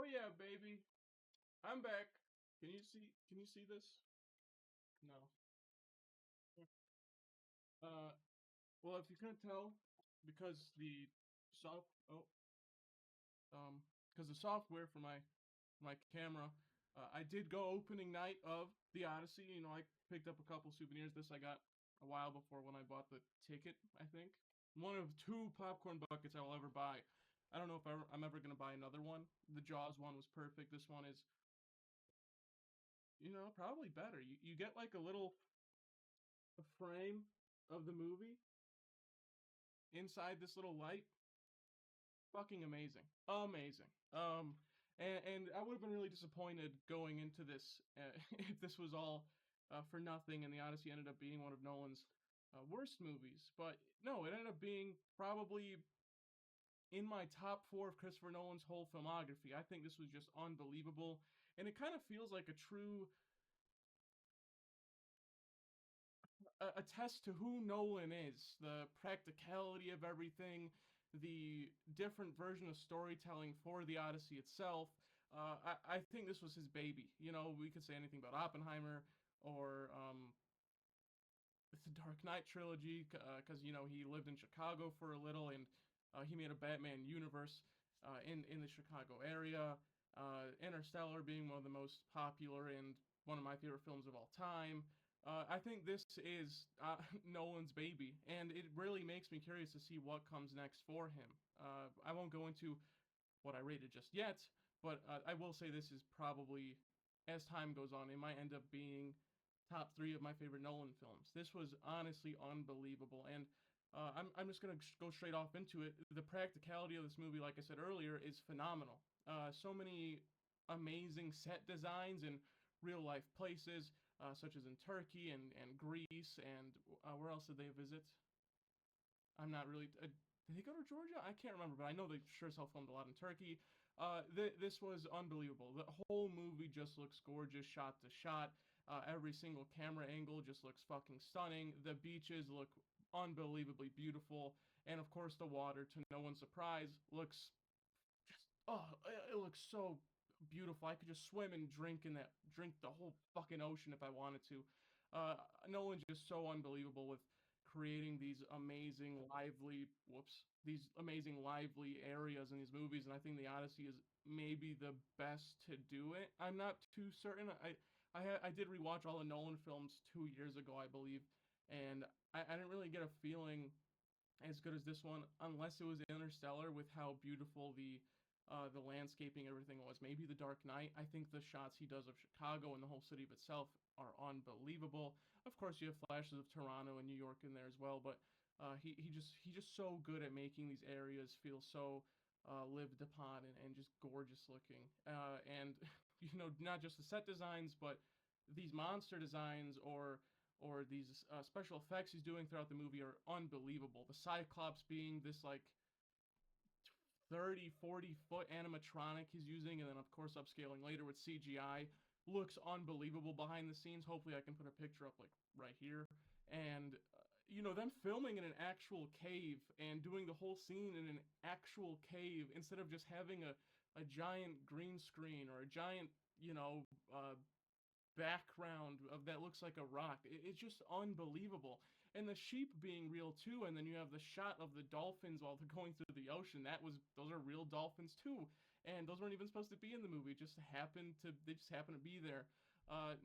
Oh yeah, baby. I'm back. Can you see this? No. Uh well, if you couldn't tell because the soft oh because the software for my camera, I did go opening night of the Odyssey. I picked up a couple souvenirs. This I got a while before when I bought the ticket, I think. One of two popcorn buckets I will ever buy. I don't know if I'm ever going to buy another one. The Jaws one was perfect. This one is, probably better. You get like a little frame of the movie inside this little light. Fucking amazing. Amazing. And I would have been really disappointed going into this if this was all for nothing and the Odyssey ended up being one of Nolan's worst movies. But no, it ended up being probably in my top four of Christopher Nolan's whole filmography. I think this was just unbelievable. And it kind of feels like a true attest to who Nolan is, the practicality of everything, the different version of storytelling for the Odyssey itself. I think this was his baby. We could say anything about Oppenheimer or the Dark Knight trilogy, because he lived in Chicago for a little and he made a Batman universe in the Chicago area. Interstellar being one of the most popular and one of my favorite films of all time. I think this is Nolan's baby, and it really makes me curious to see what comes next for him. I won't go into what I rated just yet, but I will say this is probably, as time goes on, it might end up being top three of my favorite Nolan films. This was honestly unbelievable, and I'm just gonna go straight off into it. The practicality of this movie, like I said earlier, is phenomenal. So many amazing set designs in real life places, such as in Turkey and Greece, and where else did they visit? I'm not really. Did they go to Georgia? I can't remember, but I know they sure as hell filmed a lot in Turkey. This was unbelievable. The whole movie just looks gorgeous, shot to shot. Every single camera angle just looks fucking stunning. The beaches look unbelievably beautiful, and of course, the water, to no one's surprise, looks just it looks so beautiful. I could just swim and drink the whole fucking ocean if I wanted to. Nolan's just so unbelievable with creating these amazing lively areas in these movies, and I think the Odyssey is maybe the best to do it. I'm not too certain. I did rewatch all the Nolan films 2 years ago, I believe, and I didn't really get a feeling as good as this one, unless it was Interstellar with how beautiful the landscaping, everything was. Maybe The Dark Knight. I think the shots he does of Chicago and the whole city of itself are unbelievable. Of course, you have flashes of Toronto and New York in there as well, but he just so good at making these areas feel so lived upon and just gorgeous looking. And not just the set designs, but these monster designs or these special effects he's doing throughout the movie are unbelievable. The Cyclops being this like 30, 40 foot animatronic he's using, and then of course upscaling later with CGI, looks unbelievable behind the scenes. Hopefully I can put a picture up like right here. And them filming in an actual cave and doing the whole scene in an actual cave instead of just having a giant green screen or a giant, background of that looks like a rock. It's just unbelievable. And the sheep being real too, and then you have the shot of the dolphins while they're going through the ocean. Those are real dolphins too. And those weren't even supposed to be in the movie. They just happened to be there.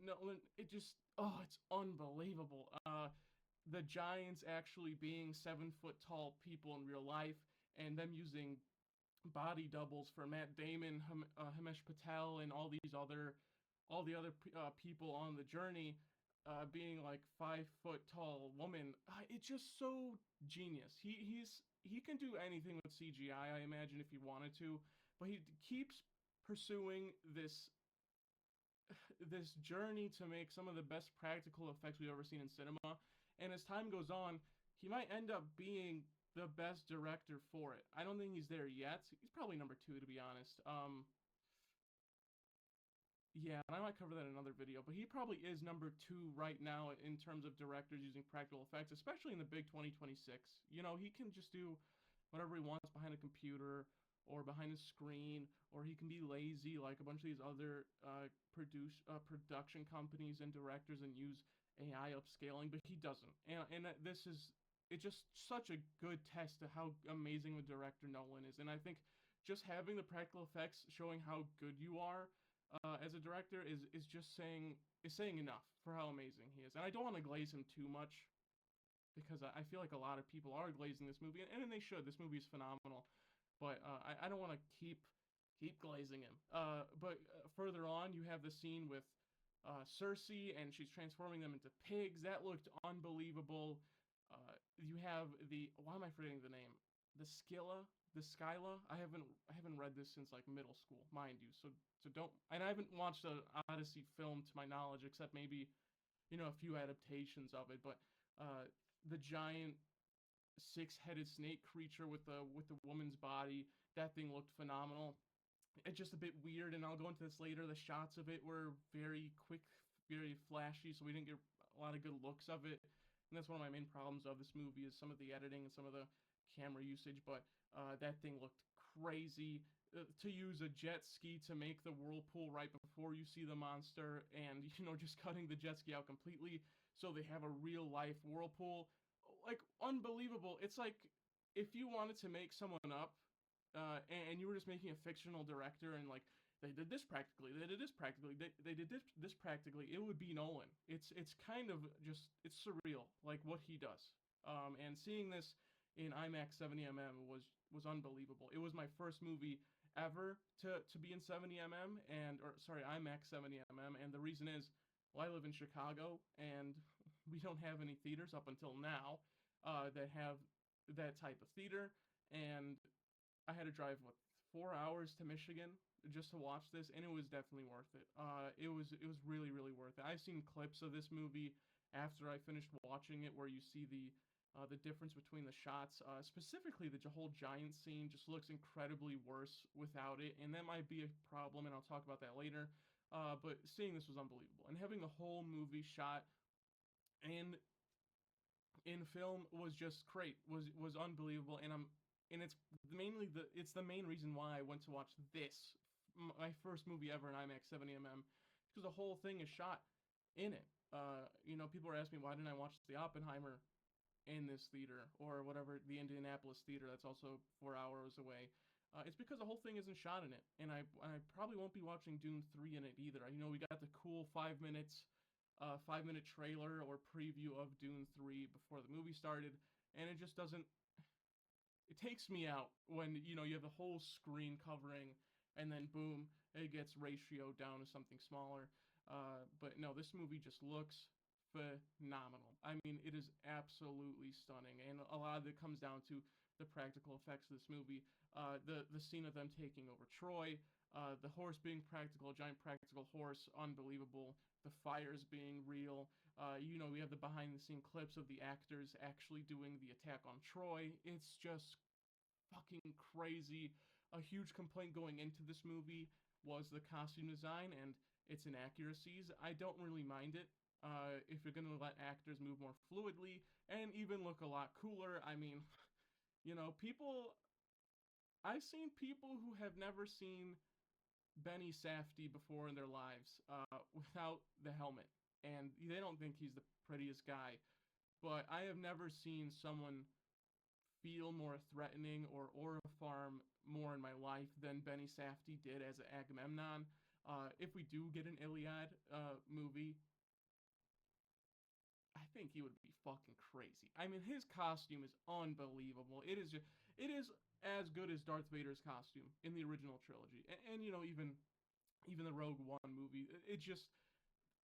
No, it's unbelievable. The giants actually being 7 foot tall people in real life, and them using body doubles for Matt Damon, Himesh Patel, and all the other people on the journey, being like 5 foot tall woman. It's just so genius. He can do anything with CGI, I imagine, if he wanted to, but he keeps pursuing this journey to make some of the best practical effects we've ever seen in cinema. And as time goes on, he might end up being the best director for it. I don't think he's there yet. He's probably number two, to be honest. Yeah, and I might cover that in another video, but he probably is number two right now in terms of directors using practical effects, especially in the big 2026. He can just do whatever he wants behind a computer or behind a screen, or he can be lazy like a bunch of these other production companies and directors and use AI upscaling, but he doesn't. And this is it's just such a good test to how amazing a director Nolan is. And I think just having the practical effects showing how good you are as a director is saying enough for how amazing he is. And I don't want to glaze him too much because I feel like a lot of people are glazing this movie, and they should. This movie is phenomenal, but I don't want to keep glazing him. But further on, you have the scene with Cersei, and she's transforming them into pigs. That looked unbelievable. You have the why am I forgetting the name? The Skyla. I haven't read this since like middle school, mind you. So don't. And I haven't watched an Odyssey film to my knowledge, except maybe a few adaptations of it. But the giant six-headed snake creature with the woman's body, that thing looked phenomenal. It's just a bit weird, and I'll go into this later. The shots of it were very quick, very flashy, so we didn't get a lot of good looks of it. And that's one of my main problems of this movie is some of the editing and some of the camera usage. But that thing looked crazy. To use a jet ski to make the whirlpool right before you see the monster, and just cutting the jet ski out completely so they have a real life whirlpool, like unbelievable. It's like if you wanted to make someone up and you were just making a fictional director and like they did this practically, they did this practically, they did this practically, it would be Nolan. It's kind of just it's surreal like what he does. And seeing this in IMAX 70 was unbelievable. It was my first movie ever to be in 70 and or sorry IMAX 70 and the reason is well I live in Chicago and we don't have any theaters up until now that have that type of theater, and I had to drive 4 hours to Michigan just to watch this, and it was definitely worth it. It was really worth it. I've seen clips of this movie after I finished watching it, where you see the difference between the shots. Specifically, the whole giant scene just looks incredibly worse without it, and that might be a problem, and I'll talk about that later. But seeing this was unbelievable, and having the whole movie shot in film was just great. Was unbelievable, and it's the main reason why I went to watch this my first movie ever in IMAX 70 because the whole thing is shot in it. People are asking me why didn't I watch the Oppenheimer in this theater or whatever the Indianapolis theater that's also 4 hours away. It's because the whole thing isn't shot in it, and I probably won't be watching Dune 3 in it either. We got the cool 5-minute trailer or preview of Dune 3 before the movie started, and it just doesn't. It takes me out when you have the whole screen covering, and then boom, it gets ratioed down to something smaller. But no, this movie just looks phenomenal. I mean, it is absolutely stunning, and a lot of it comes down to the practical effects of this movie. The scene of them taking over Troy, the horse being practical, a giant practical horse, unbelievable. The fires being real. We have the behind the scene clips of the actors actually doing the attack on Troy. It's just fucking crazy. A huge complaint going into this movie was the costume design and its inaccuracies. I don't really mind it. If you're gonna let actors move more fluidly and even look a lot cooler, I mean, people. I've seen people who have never seen Benny Safdie before in their lives without the helmet, and they don't think he's the prettiest guy. But I have never seen someone feel more threatening or aura farm more in my life than Benny Safdie did as Agamemnon. If we do get an Iliad movie, I think he would be fucking crazy. I mean, his costume is unbelievable. It is as good as Darth Vader's costume in the original trilogy, and even the Rogue One movie.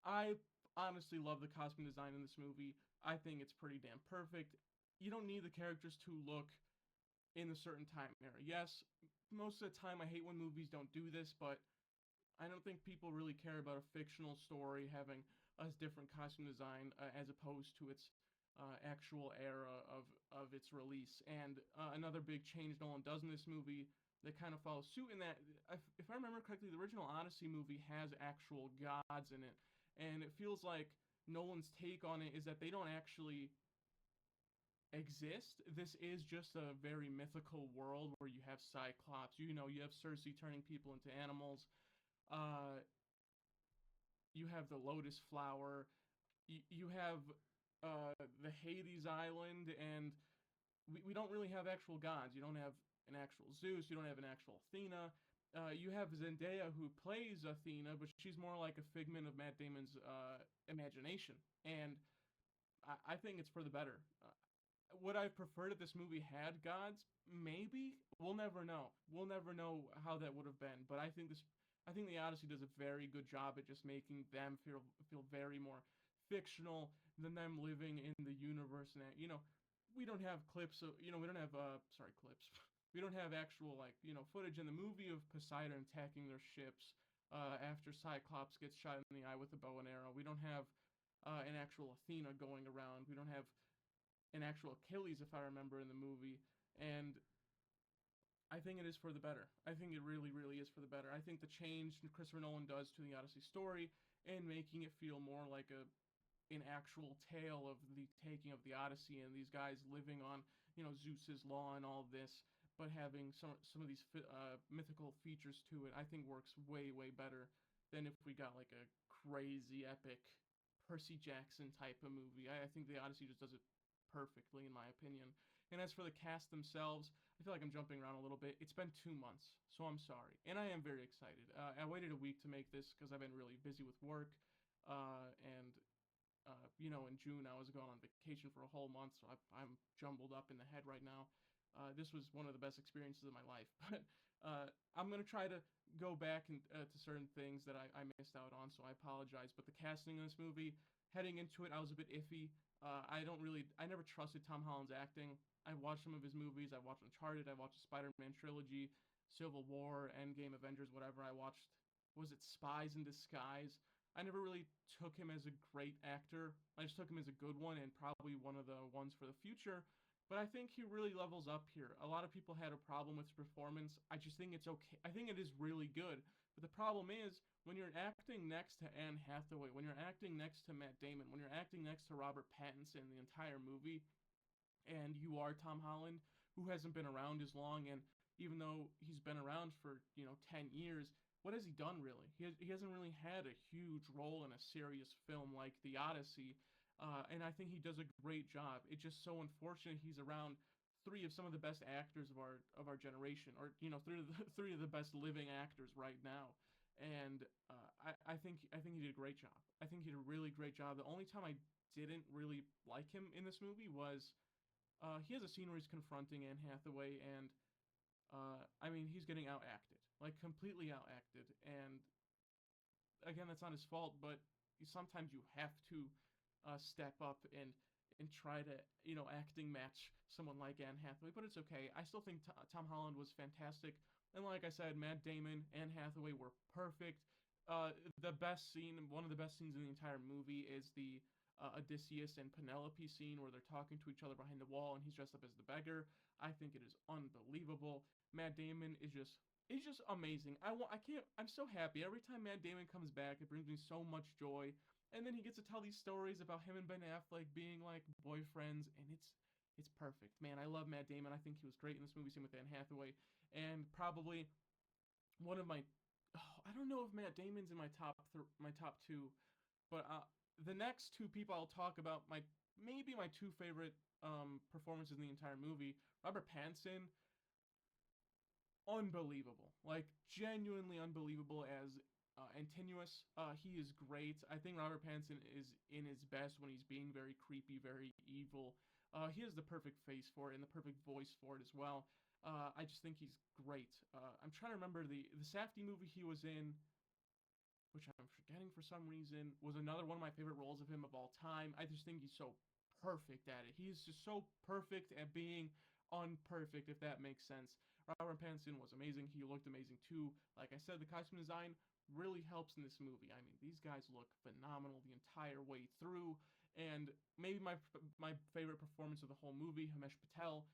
I honestly love the costume design in this movie. I think it's pretty damn perfect. You don't need the characters to look in a certain time era. Yes, most of the time I hate when movies don't do this, but I don't think people really care about a fictional story having a different costume design as opposed to its actual era of its release. And another big change Nolan does in this movie that kind of follows suit in that, if I remember correctly, the original Odyssey movie has actual gods in it, and it feels like Nolan's take on it is that they don't actually exist. This is just a very mythical world where you have Cyclops. You have Cersei turning people into animals. Uh, you have the Lotus Flower. You have the Hades Island, and we don't really have actual gods. You don't have an actual Zeus. You don't have an actual Athena. You have Zendaya who plays Athena, but she's more like a figment of Matt Damon's imagination, and I think it's for the better. Would I prefer that this movie had gods? Maybe. We'll never know. We'll never know how that would have been. But I think the Odyssey does a very good job at just making them feel very more fictional than them living in the universe. And we don't have clips of, we don't have sorry, clips. We don't have actual footage in the movie of Poseidon attacking their ships after Cyclops gets shot in the eye with a bow and arrow. We don't have an actual Athena going around. We don't have an actual Achilles, if I remember, in the movie. And I think it is for the better. I think it really, really is for the better. I think the change Christopher Nolan does to the Odyssey story and making it feel more like an actual tale of the taking of the Odyssey and these guys living on, Zeus's law and all this, but having some of these mythical features to it, I think works way, way better than if we got like a crazy epic Percy Jackson type of movie. I think the Odyssey just does it perfectly, in my opinion. And as for the cast themselves, I feel like I'm jumping around a little bit. It's been 2 months, so I'm sorry. And I am very excited. I waited a week to make this because I've been really busy with work. In June I was going on vacation for a whole month, so I'm jumbled up in the head right now. This was one of the best experiences of my life. But I'm going to try to go back to certain things that I missed out on, so I apologize. But the casting in this movie, heading into it, I was a bit iffy. I never trusted Tom Holland's acting. I watched some of his movies. I watched Uncharted. I watched the Spider-Man trilogy, Civil War, Endgame, Avengers, whatever. I watched, was it Spies in Disguise? I never really took him as a great actor. I just took him as a good one and probably one of the ones for the future. But I think he really levels up here. A lot of people had a problem with his performance. I just think it's okay. I think it is really good. But the problem is, when you're acting next to Anne Hathaway, when you're acting next to Matt Damon, when you're acting next to Robert Pattinson the entire movie, and you are Tom Holland, who hasn't been around as long, and even though he's been around for 10 years, what has he done really? He hasn't really had a huge role in a serious film like The Odyssey, and I think he does a great job. It's just so unfortunate he's around three of some of the best actors of our generation, or three of the best living actors right now, and I think he did a great job. I think he did a really great job. The only time I didn't really like him in this movie was he has a scene where he's confronting Anne Hathaway, and I mean, he's getting outacted, like completely outacted. And again, that's not his fault, but sometimes you have to step up and try to acting match someone like Anne Hathaway. But it's okay. I still think Tom Holland was fantastic, and like I said, Matt Damon, Anne Hathaway were perfect. The best scene, one of the best scenes in the entire movie, is the Odysseus and Penelope scene where they're talking to each other behind the wall, and he's dressed up as the beggar. I think it is unbelievable. Matt Damon is just amazing. I can't. I'm so happy every time Matt Damon comes back. It brings me so much joy. And then he gets to tell these stories about him and Ben Affleck being like boyfriends, and it's perfect, man. I love Matt Damon. I think he was great in this movie. Same with Anne Hathaway, and probably one of my. Oh, I don't know if Matt Damon's in my top two, but the next two people I'll talk about maybe my two favorite performances in the entire movie. Robert Pattinson, unbelievable, like genuinely unbelievable as Antinous. He is great. I think Robert Pattinson is in his best when he's being very creepy, very evil. He has the perfect face for it and the perfect voice for it as well. I just think he's great. I'm trying to remember the Safdie movie he was in, which I'm forgetting for some reason, was another one of my favorite roles of him of all time. I just think he's so perfect at it. He's just so perfect at being unperfect, if that makes sense. Robert Pattinson was amazing. He looked amazing too. Like I said, the costume design really helps in this movie. I mean, these guys look phenomenal the entire way through. And maybe my favorite performance of the whole movie, Himesh Patel,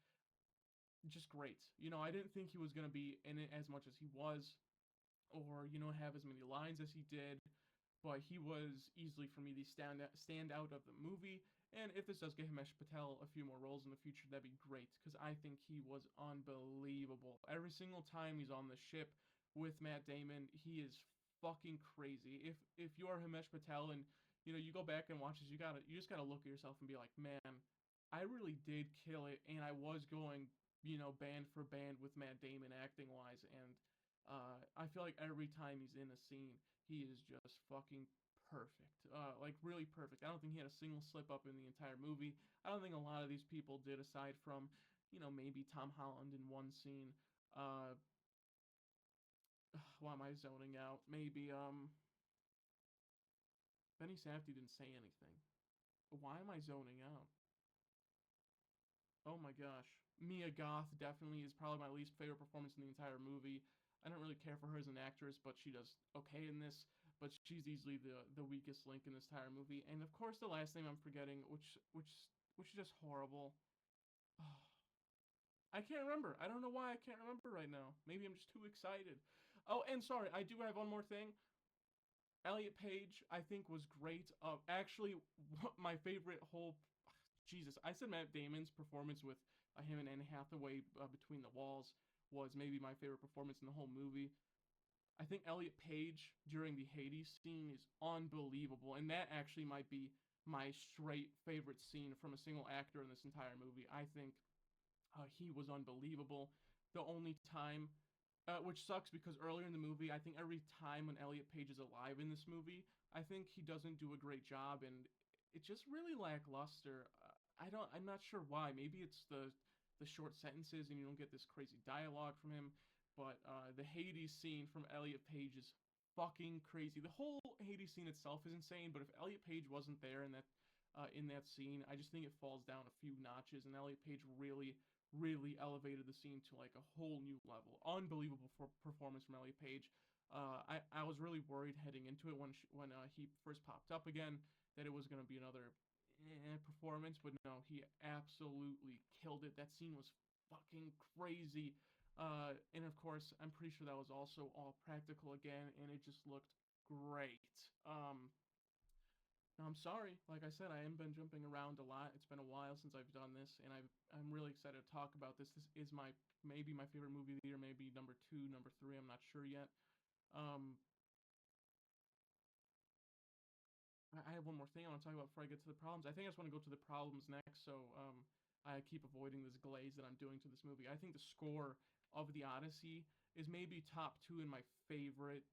just great. I didn't think he was going to be in it as much as he was, or have as many lines as he did, but he was easily for me the standout of the movie. And if this does get Himesh Patel a few more roles in the future, that'd be great because I think he was unbelievable. Every single time he's on the ship with Matt Damon, he is fucking crazy. If you are Himesh Patel and you go back and watch this, you just gotta look at yourself and be like, man, I really did kill it, and I was going band for band with Matt Damon acting wise, and I feel like every time he's in a scene, he is just fucking perfect. Like really perfect. I don't think he had a single slip up in the entire movie. I don't think a lot of these people did, aside from, maybe Tom Holland in one scene. Uh, why am I zoning out? Maybe Benny Safdie didn't say anything. Why am I zoning out? Oh my gosh. Mia Goth definitely is probably my least favorite performance in the entire movie. I don't really care for her as an actress, but she does okay in this. But she's easily the weakest link in this entire movie. And of course, the last name I'm forgetting, which is just horrible. I can't remember. I don't know why I can't remember right now. Maybe I'm just too excited. Oh, and sorry, I do have one more thing. Elliot Page, I think, was great. Actually, my favorite whole Jesus, I said Matt Damon's performance with him and Anne Hathaway between the walls was maybe my favorite performance in the whole movie. I think Elliot Page during the Hades scene is unbelievable, and that actually might be my straight favorite scene from a single actor in this entire movie. I think he was unbelievable. The only time, which sucks because earlier in the movie, I think every time when Elliot Page is alive in this movie, I think he doesn't do a great job, and it's just really lackluster. I'm not sure why. Maybe it's the short sentences and you don't get this crazy dialogue from him. But the Hades scene from Elliot Page is fucking crazy. The whole Hades scene itself is insane, but if Elliot Page wasn't there in that scene, I just think it falls down a few notches. And Elliot Page really, really elevated the scene to like a whole new level. Unbelievable performance from Elliot Page. I was really worried heading into it when he first popped up again that it was going to be another performance, but no, he absolutely killed it. That scene was fucking crazy. And of course, I'm pretty sure that was also all practical again, and it just looked great. Um, I'm sorry, like I said, I have been jumping around a lot. It's been a while since I've done this, and I'm really excited to talk about this. This is maybe my favorite movie of the year, maybe number two, number three. I'm not sure yet. Um, I have one more thing I want to talk about before I get to the problems. I think I just want to go to the problems next, so I keep avoiding this glaze that I'm doing to this movie. I think the score of the Odyssey is maybe top two in my favorite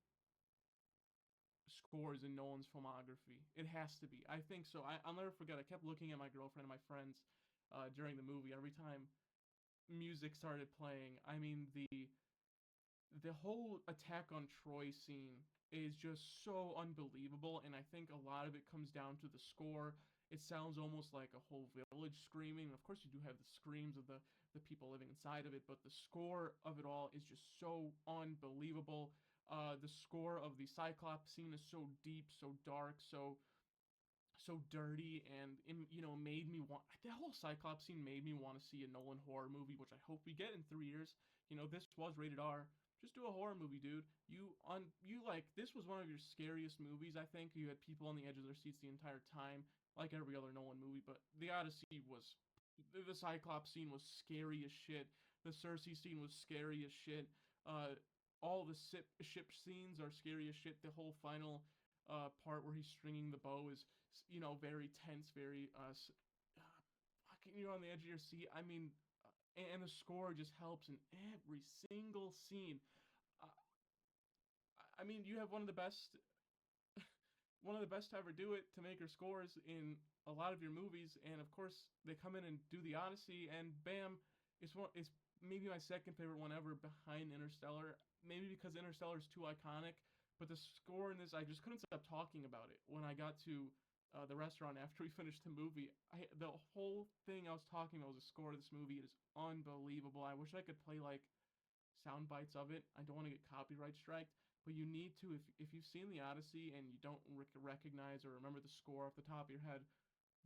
scores in Nolan's filmography. It has to be. I think so. I'll never forget. I kept looking at my girlfriend and my friends during the movie. Every time music started playing, I mean the whole attack on Troy scene is just so unbelievable, and I think a lot of it comes down to the score. It sounds almost like a whole village screaming. Of course, you do have the screams of the people living inside of it, but the score of it all is just so unbelievable. The score of the Cyclops scene is so deep, so dark, so dirty, and made me want the whole Cyclops scene made me want to see a Nolan horror movie, which I hope we get in 3 years. This was rated R. Just do a horror movie, dude. This was one of your scariest movies. I think you had people on the edge of their seats the entire time, like every other Nolan movie. But the Odyssey was, the Cyclops scene was scary as shit. The Cersei scene was scary as shit. All the ship scenes are scary as shit. The whole final part where he's stringing the bow is very tense, very fucking you're on the edge of your seat. I mean, and the score just helps in every single scene. Uh, I mean, you have one of the best to ever do it to make her scores in a lot of your movies, and of course they come in and do the Odyssey, and bam, it's maybe my second favorite one ever behind Interstellar. Maybe because Interstellar is too iconic, but the score in this, I just couldn't stop talking about it when I got to the restaurant after we finished the movie. The whole thing I was talking about was the score of this movie. It is unbelievable. I wish I could play like sound bites of it. I don't want to get copyright striked, but you need to if you've seen the Odyssey and you don't recognize or remember the score off the top of your head,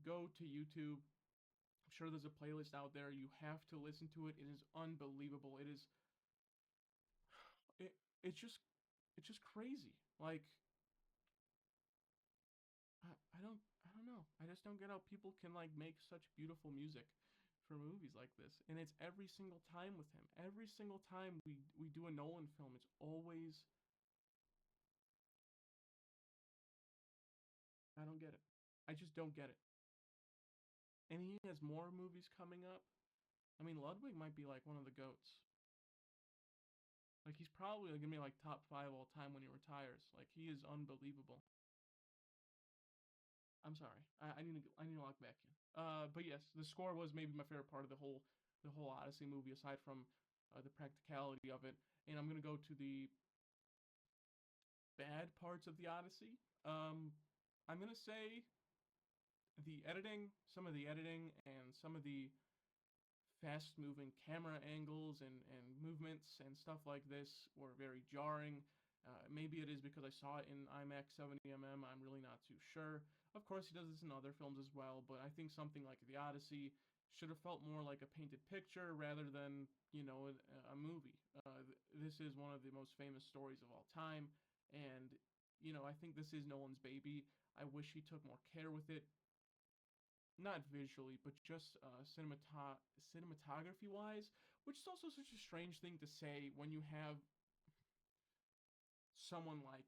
go to YouTube. I'm sure there's a playlist out there. You have to listen to it. It is unbelievable. It it's just crazy. Like I don't know. I just don't get how people can like make such beautiful music for movies like this. And it's every single time with him. Every single time we do a Nolan film, it's always I don't get it. I just don't get it. And he has more movies coming up. I mean, Ludwig might be like one of the goats. Like he's probably gonna be like top five all time when he retires. Like he is unbelievable. I'm sorry. I need to log back in. But yes, the score was maybe my favorite part of the whole Odyssey movie, aside from the practicality of it. And I'm gonna go to the bad parts of the Odyssey. Um, I'm gonna say the editing, some of the editing, and some of the fast moving camera angles and movements and stuff like this were very jarring. Maybe it is because I saw it in IMAX 70mm. I'm really not too sure. Of course, he does this in other films as well, but I think something like The Odyssey should have felt more like a painted picture rather than, a movie. This is one of the most famous stories of all time, and, I think this is Nolan's baby. I wish he took more care with it, not visually, but just cinematography wise, which is also such a strange thing to say when you have someone like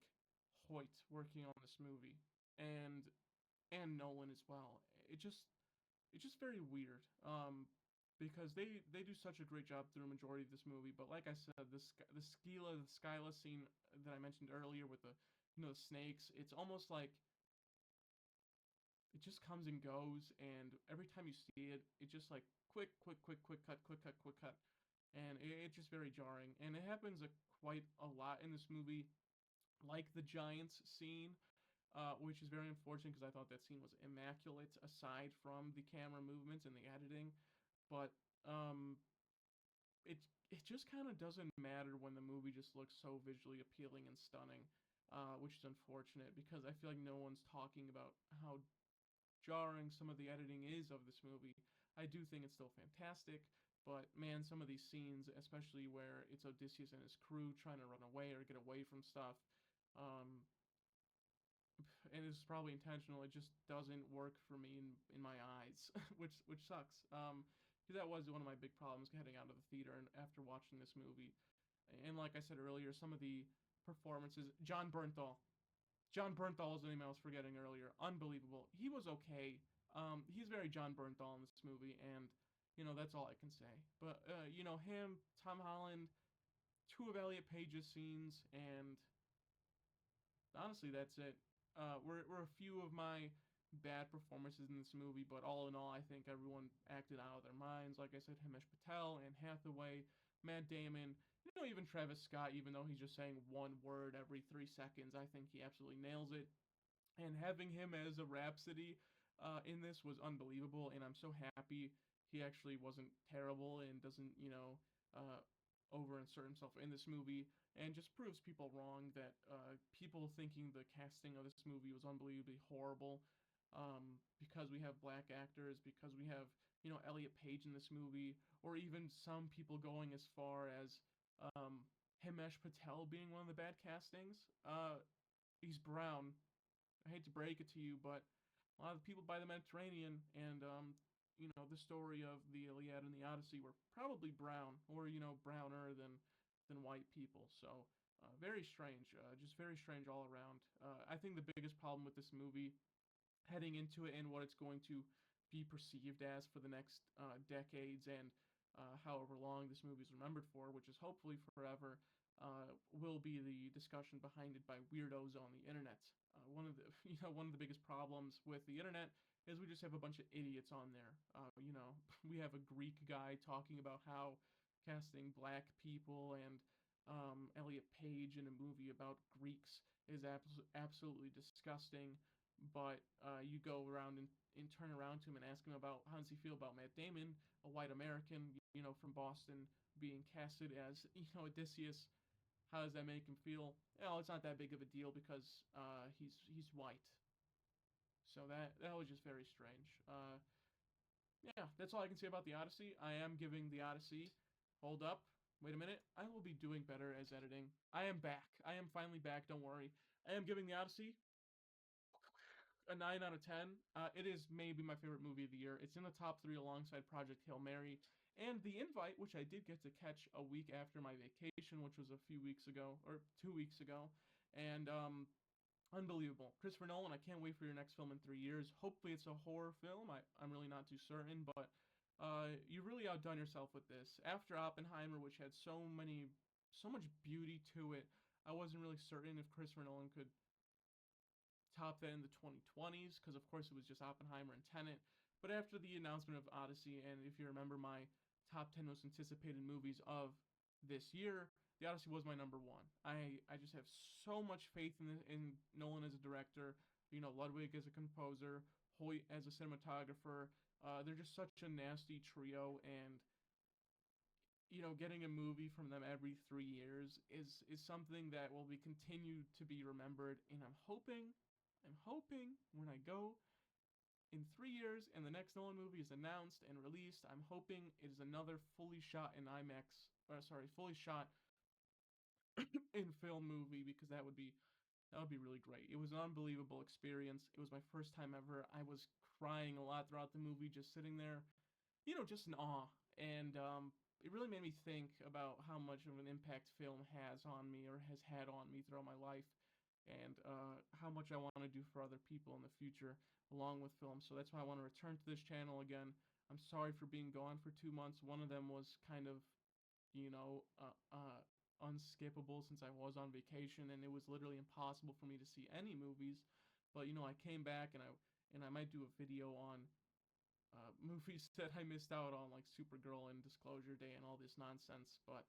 Hoyt working on this movie and Nolan as well. It's just very weird. Because they do such a great job through the majority of this movie, but like I said, the Skyla scene that I mentioned earlier with the snakes, it's almost like it just comes and goes, and every time you see it, it just like quick cut, and it's just very jarring. And it happens quite a lot in this movie, like the Giants scene, which is very unfortunate because I thought that scene was immaculate aside from the camera movements and the editing. But um, it it just kind of doesn't matter when the movie just looks so visually appealing and stunning, which is unfortunate because I feel like no one's talking about how jarring some of the editing is of this movie. I do think it's still fantastic, but man, some of these scenes, especially where it's Odysseus and his crew trying to run away or get away from stuff, um, and it's probably intentional. It just doesn't work for me in my eyes, which sucks. Because that was one of my big problems heading out of the theater and after watching this movie. And like I said earlier, some of the performances, John Bernthal is the name I was forgetting earlier. Unbelievable. He was okay. He's very John Bernthal in this movie, and that's all I can say. But him, Tom Holland, two of Elliot Page's scenes, and honestly, that's it. Were a few of my bad performances in this movie, but all in all, I think everyone acted out of their minds. Like I said, Himesh Patel, Anne Hathaway, Matt Damon, even Travis Scott, even though he's just saying one word every 3 seconds, I think he absolutely nails it. And having him as a Rhapsody in this was unbelievable, and I'm so happy he actually wasn't terrible and doesn't, overinsert himself in this movie, and just proves people wrong that people thinking the casting of this movie was unbelievably horrible because we have black actors, because we have, Elliot Page in this movie, or even some people going as far as Himesh Patel being one of the bad castings. He's brown. I hate to break it to you, but a lot of the people by the Mediterranean and the story of the Iliad and the Odyssey were probably brown or browner than white people. So very strange, just very strange all around. I think the biggest problem with this movie, heading into it and what it's going to be perceived as for the next decades and however long this movie is remembered for, which is hopefully forever, will be the discussion behind it by weirdos on the internet. One of the one of the biggest problems with the internet is we just have a bunch of idiots on there. We have a Greek guy talking about how casting black people and Elliot Page in a movie about Greeks is absolutely disgusting. But you go around and turn around to him and ask him about how does he feel about Matt Damon, a white American, from Boston, being casted as Odysseus. How does that make him feel? It's not that big of a deal because he's white. So that was just very strange. Yeah, that's all I can say about the Odyssey. I am giving the Odyssey. Hold up. Wait a minute. I will be doing better as editing. I am back. I am finally back. Don't worry. I am giving the Odyssey a 9 out of 10. It is maybe my favorite movie of the year. It's in the top three alongside Project Hail Mary and The Invite, which I did get to catch a week after my vacation, which was a few weeks ago or 2 weeks ago, and unbelievable. Christopher Nolan, I can't wait for your next film in 3 years. Hopefully, it's a horror film. I'm really not too certain, but you really outdone yourself with this. After Oppenheimer, which had so much beauty to it, I wasn't really certain if Christopher Nolan could top that in the 2020s, because of course it was just Oppenheimer and Tenet. But after the announcement of Odyssey, and if you remember my top 10 most anticipated movies of this year, the Odyssey was my number one. I just have so much faith in Nolan as a director, Ludwig as a composer, Hoyt as a cinematographer. They're just such a nasty trio, and getting a movie from them every 3 years is something that will be continued to be remembered. And I'm hoping when I go in 3 years and the next Nolan movie is announced and released, I'm hoping it is another fully shot in IMAX, or sorry, fully shot in film movie, because that would be really great. It was an unbelievable experience. It was my first time ever. I was crying a lot throughout the movie, just sitting there, just in awe. And it really made me think about how much of an impact film has on me, or has had on me throughout my life, and how much I want to do for other people in the future along with film. So that's why I want to return to this channel again. I'm sorry for being gone for 2 months. One of them was kind of, you know, uh, uh, unskippable, since I was on vacation and it was literally impossible for me to see any movies. But I came back, and I might do a video on movies that I missed out on, like Supergirl and Disclosure Day and all this nonsense. But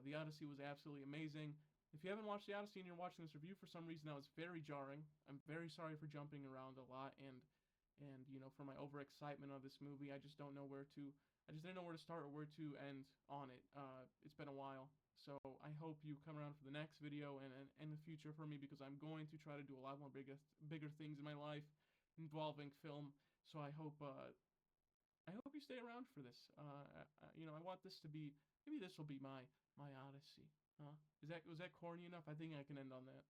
the Odyssey was absolutely amazing. If you haven't watched the Odyssey and you're watching this review for some reason, that was very jarring. I'm very sorry for jumping around a lot, and for my overexcitement of this movie. I just didn't know where to start or where to end on it. It's been a while. So I hope you come around for the next video, and in the future for me, because I'm going to try to do a lot more bigger things in my life involving film. So I hope you stay around for this. I want this to be, maybe this will be my Odyssey. Huh? Was that corny enough? I think I can end on that.